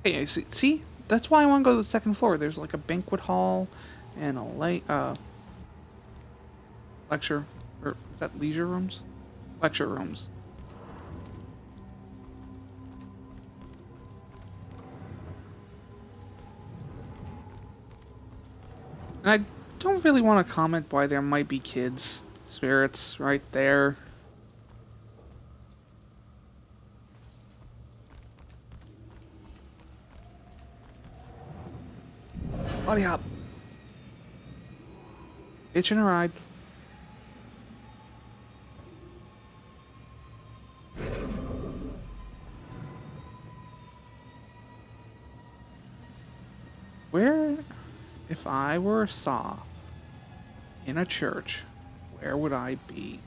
Okay, see, that's why I want to go to the second floor. There's like a banquet hall and a lecture, or is that leisure rooms? Lecture rooms. And I don't really want to comment why there might be kids spirits right there. Buddy hop. Itching a ride. Where, if I were a saw in a church, where would I be?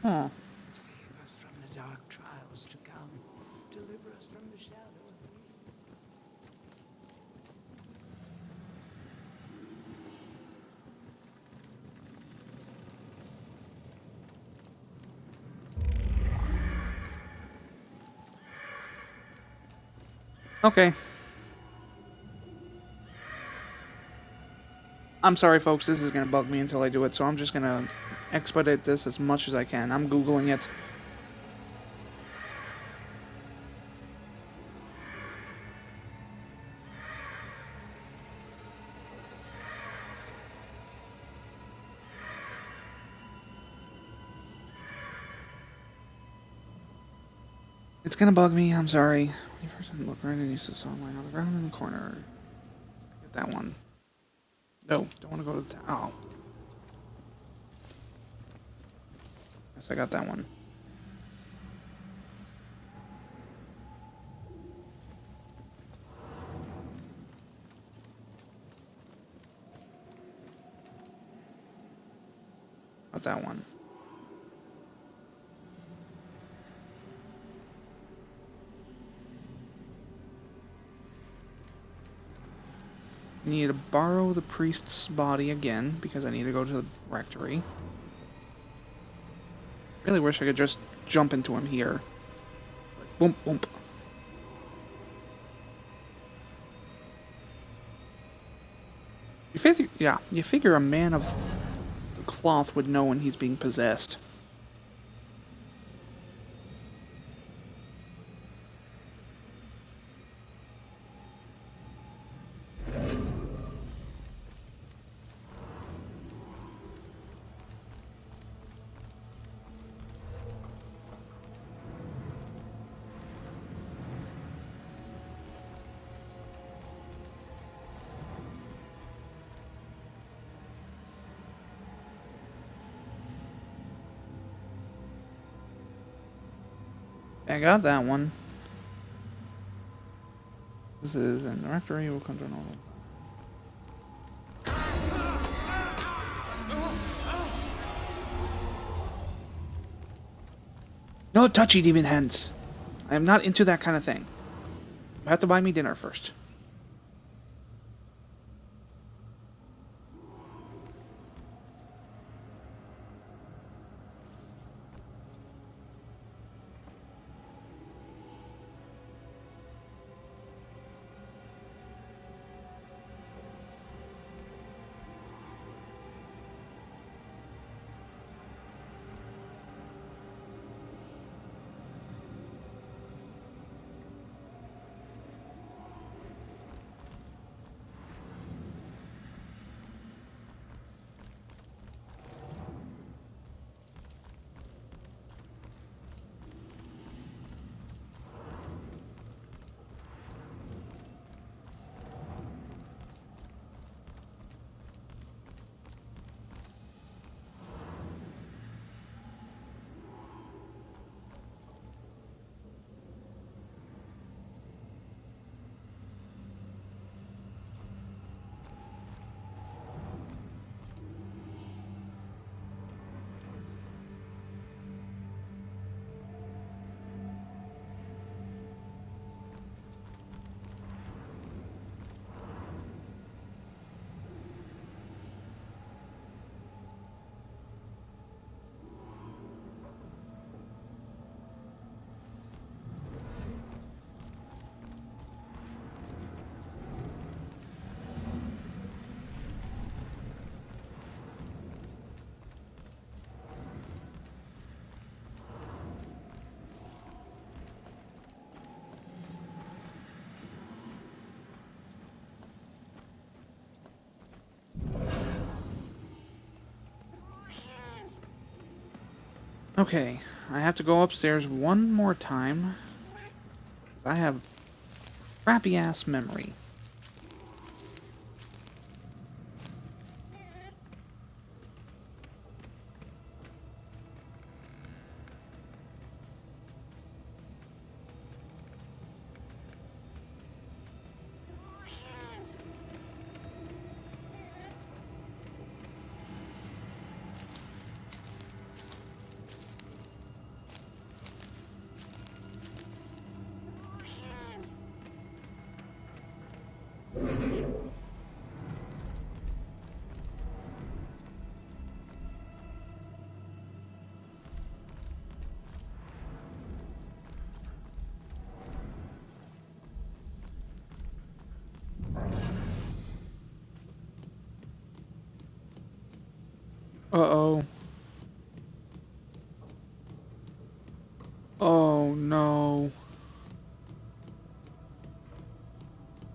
Huh. Save us from the dark trials to come. Deliver us from the shadow of the Okay. I'm sorry, folks. This is going to bug me until I do it, so I'm just going to expedite this as much as I can. I'm Googling it. It's going to bug me. I'm sorry. When you first look right and you see some line on the ground in the corner. Get that one. No, don't want to go to the town. Oh. Yes, I got that one. Got that one. Need to borrow the priest's body again because I need to go to the rectory. Really wish I could just jump into him here. Boom, boom. You figure a man of the cloth would know when he's being possessed. I got that one. This is in the rectory. We'll come to normal. No touchy, demon hands. I am not into that kind of thing. You have to buy me dinner first. Okay, I have to go upstairs one more time. I have crappy ass memory. Uh-oh. Oh no.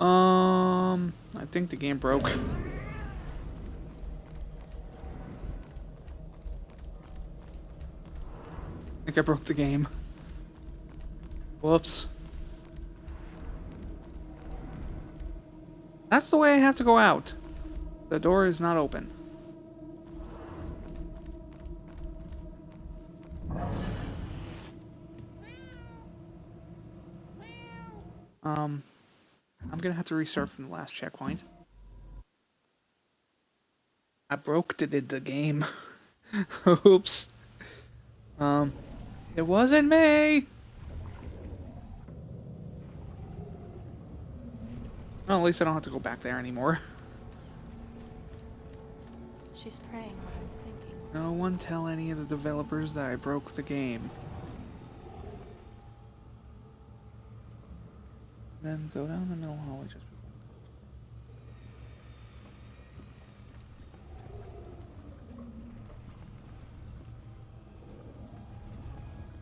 I think the game broke. I think I broke the game. Whoops. That's the way I have to go out. The door is not open. I'm gonna have to restart from the last checkpoint. I broke the game. Oops. Um, it wasn't me! Well, at least I don't have to go back there anymore. She's praying what I'm thinking. No one tell any of the developers that I broke the game. Then go down the middle hallway just before.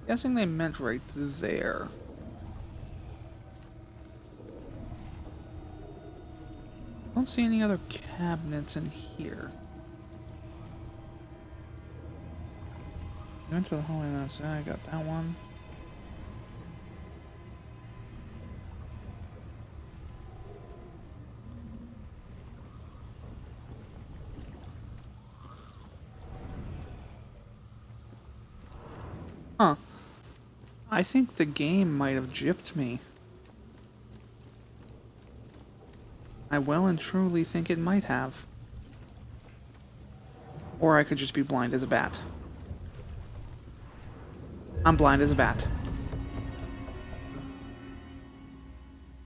Guessing they meant right there. Don't see any other cabinets in here. Went to the hallway and I got that one. Huh. I think the game might have gypped me. I well and truly think it might have. Or I could just be blind as a bat. I'm blind as a bat.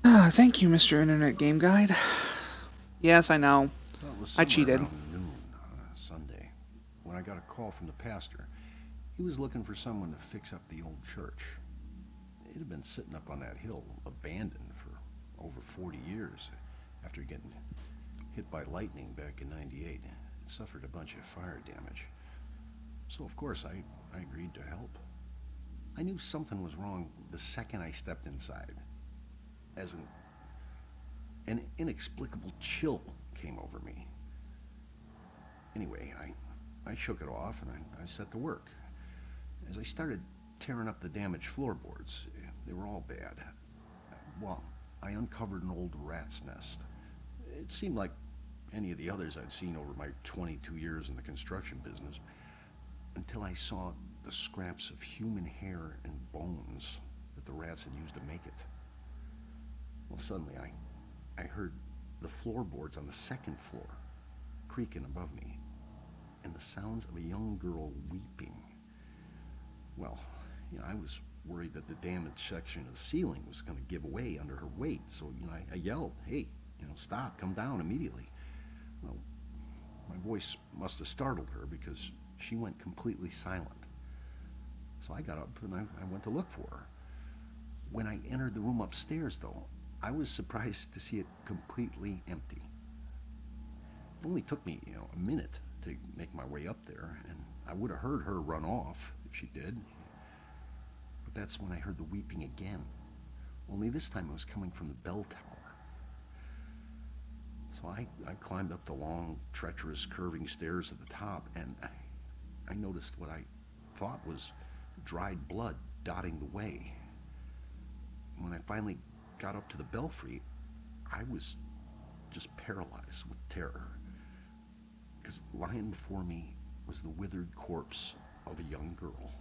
Thank you, Mr. Internet Game Guide. Yes, I know. Well, it was I cheated. around noon on a Sunday when I got a call from the pastor. He was looking for someone to fix up the old church. It had been sitting up on that hill, abandoned for over 40 years. After getting hit by lightning back in '98, it suffered a bunch of fire damage. So, of course, I agreed to help. I knew something was wrong the second I stepped inside. As an inexplicable chill came over me. Anyway, I shook it off and I set to work. As I started tearing up the damaged floorboards, they were all bad. Well, I uncovered an old rat's nest. It seemed like any of the others I'd seen over my 22 years in the construction business, until I saw the scraps of human hair and bones that the rats had used to make it. Well, suddenly I heard the floorboards on the second floor creaking above me, and the sounds of a young girl weeping. Well, I was worried that the damaged section of the ceiling was going to give away under her weight, so, I yelled, "Hey, stop, come down immediately." Well, my voice must have startled her because she went completely silent. So I got up and I went to look for her. When I entered the room upstairs, though, I was surprised to see it completely empty. It only took me, a minute to make my way up there, and I would have heard her run off if she did. But that's when I heard the weeping again. Only this time it was coming from the bell tower. So I climbed up the long, treacherous, curving stairs at the top, and I noticed what I thought was dried blood dotting the way. When I finally got up to the belfry, I was just paralyzed with terror. Because lying before me was the withered corpse of a young girl.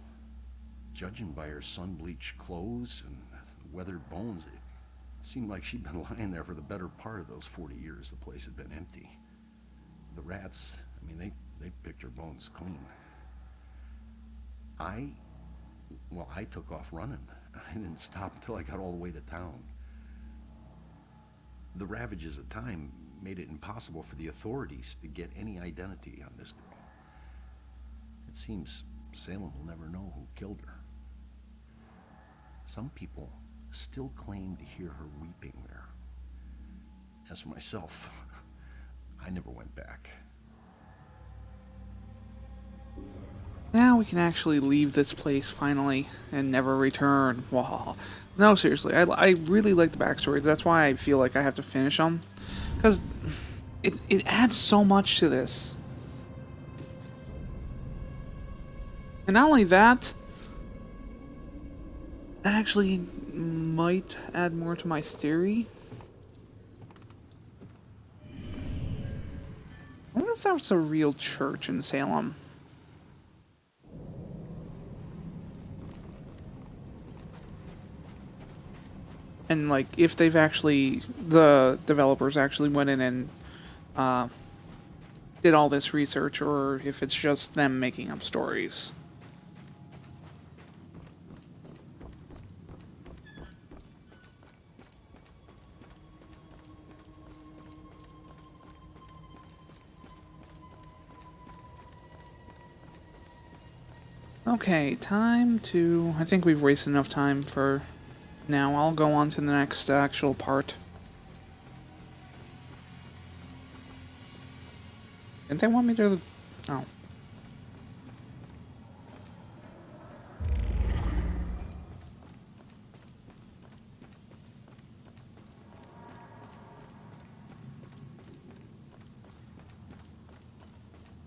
Judging by her sun-bleached clothes and weathered bones, it seemed like she'd been lying there for the better part of those 40 years the place had been empty. The rats, they picked her bones clean. I took off running. I didn't stop until I got all the way to town. The ravages of time made it impossible for the authorities to get any identity on this girl. It seems Salem will never know who killed her. Some people still claim to hear her weeping there. As for myself, I never went back. Now we can actually leave this place finally and never return. Wow. No, seriously, I really like the backstory. That's why I feel like I have to finish them. Because it adds so much to this. And not only that, that actually might add more to my theory. I wonder if that was a real church in Salem. And like, if they've actually, the developers actually went in and did all this research, or if it's just them making up stories. Okay, time to... I think we've wasted enough time for now. I'll go on to the next actual part. Didn't they want me to... Oh.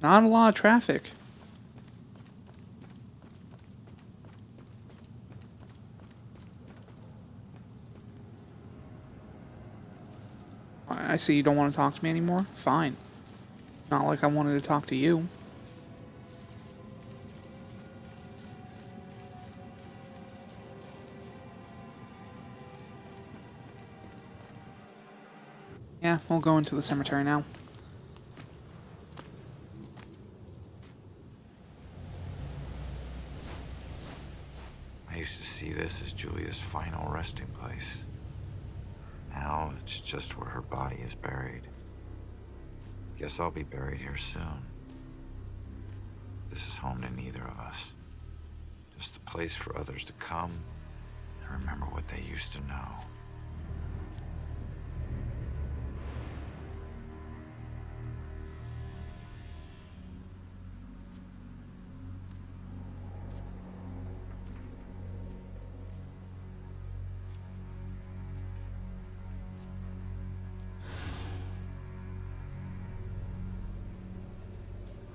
Not a lot of traffic. I see you don't want to talk to me anymore? Fine. Not like I wanted to talk to you. Yeah, we'll go into the cemetery now. I used to see this as Julia's final resting place. Now it's just where her body is buried. Guess I'll be buried here soon. This is home to neither of us. Just a place for others to come and remember what they used to know.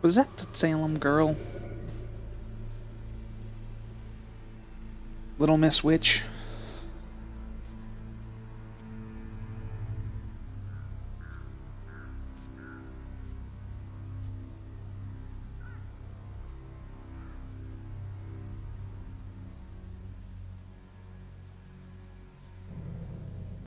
Was that the Salem girl? Little Miss Witch?